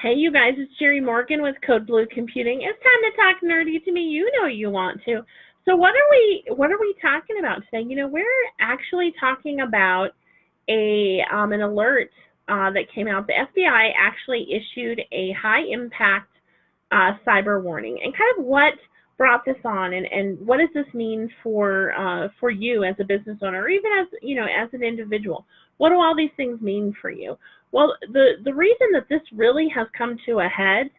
Hey, you guys, it's Jerry Morgan with Code Blue Computing. It's time to talk nerdy to me. You know you want to. So what are we talking about today? We're actually talking about an alert that came out. The FBI actually issued a high impact cyber warning, and kind of what brought this on, and what does this mean for you as a business owner, or even as an individual. What do all these things mean for you? Well, the reason that this really has come to a head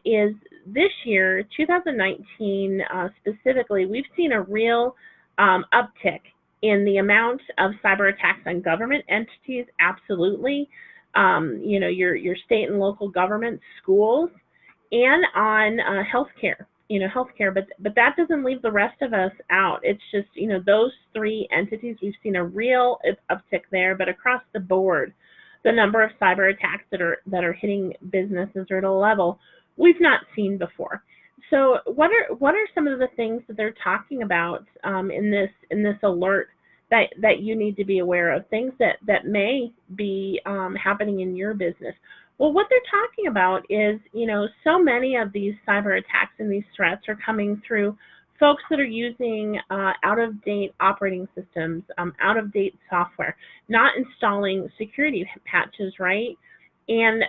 is this year, 2019 specifically, we've seen a real uptick in the amount of cyber attacks on government entities. Absolutely, your state and local governments, schools, and on healthcare. Healthcare, but that doesn't leave the rest of us out. It's just those three entities. We've seen a real uptick there, but across the board, the number of cyber attacks that are hitting businesses are at a level we've not seen before. So what are some of the things that they're talking about in this alert that you need to be aware of, things that may be happening in your business? Well, what they're talking about is, so many of these cyber attacks and these threats are coming through folks that are using out-of-date operating systems, out-of-date software, not installing security patches, right? And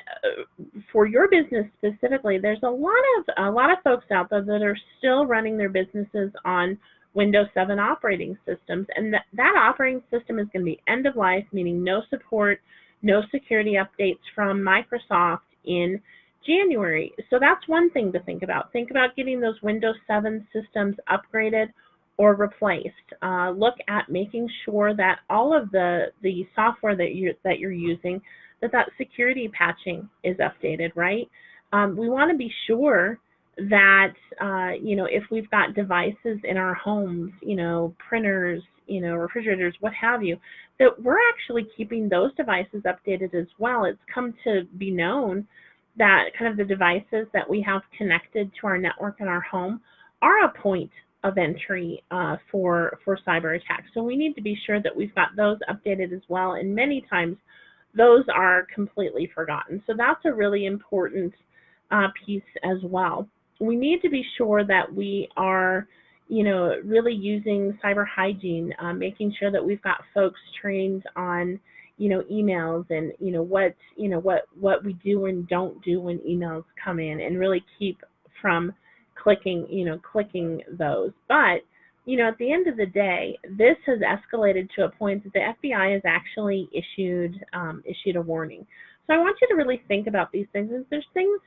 for your business specifically, there's a lot of folks out there that are still running their businesses on Windows 7 operating systems, and that operating system is going to be end of life, meaning no support, no security updates from Microsoft in January. So that's one thing to think about. Think about getting those Windows 7 systems upgraded or replaced. Look at making sure that all of the software that you're using, that security patching is updated, right? We want to be sure that if we've got devices in our homes, printers, refrigerators, what have you, that we're actually keeping those devices updated as well. It's come to be known that kind of the devices that we have connected to our network in our home are a point of entry for cyber attacks. So we need to be sure that we've got those updated as well. And many times those are completely forgotten. So that's a really important piece as well. We need to be sure that we are really using cyber hygiene, making sure that we've got folks trained on, emails and, what we do and don't do when emails come in, and really keep from clicking those. But, at the end of the day, this has escalated to a point that the FBI has actually issued a warning. So I want you to really think about these things. If there's things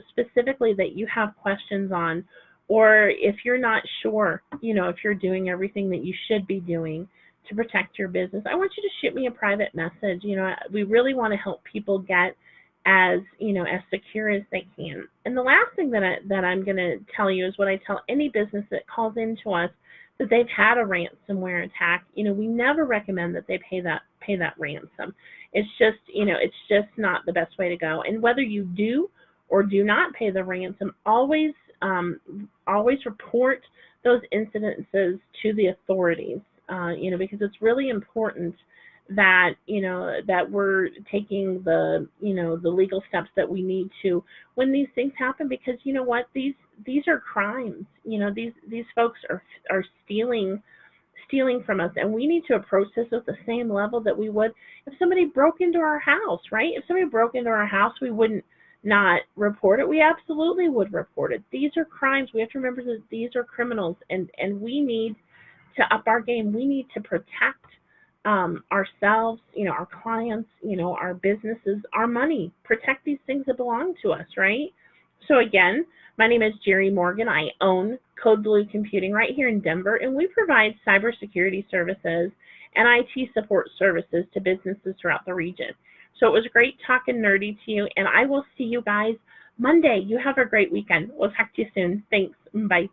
specifically that you have questions on, or if you're not sure, if you're doing everything that you should be doing to protect your business, I want you to shoot me a private message. We really want to help people get as secure as they can. And the last thing that I'm going to tell you is what I tell any business that calls into us that they've had a ransomware attack. We never recommend that they pay that ransom. It's just not the best way to go. And whether you do or do not pay the ransom, always report those incidences to the authorities, because it's really important that, that we're taking the legal steps that we need to when these things happen, because these are crimes. These folks are stealing from us, and we need to approach this with the same level that we would if somebody broke into our house, right? If somebody broke into our house, we wouldn't not report it. We absolutely would report it. These are crimes. We have to remember that these are criminals, and we need to up our game. We need to protect ourselves, our clients, our businesses, our money, protect these things that belong to us, right? So again, my name is Jerry Morgan. I own Code Blue Computing right here in Denver, and we provide cybersecurity services and IT support services to businesses throughout the region. So it was great talking nerdy to you, and I will see you guys Monday. You have a great weekend. We'll talk to you soon. Thanks. Bye.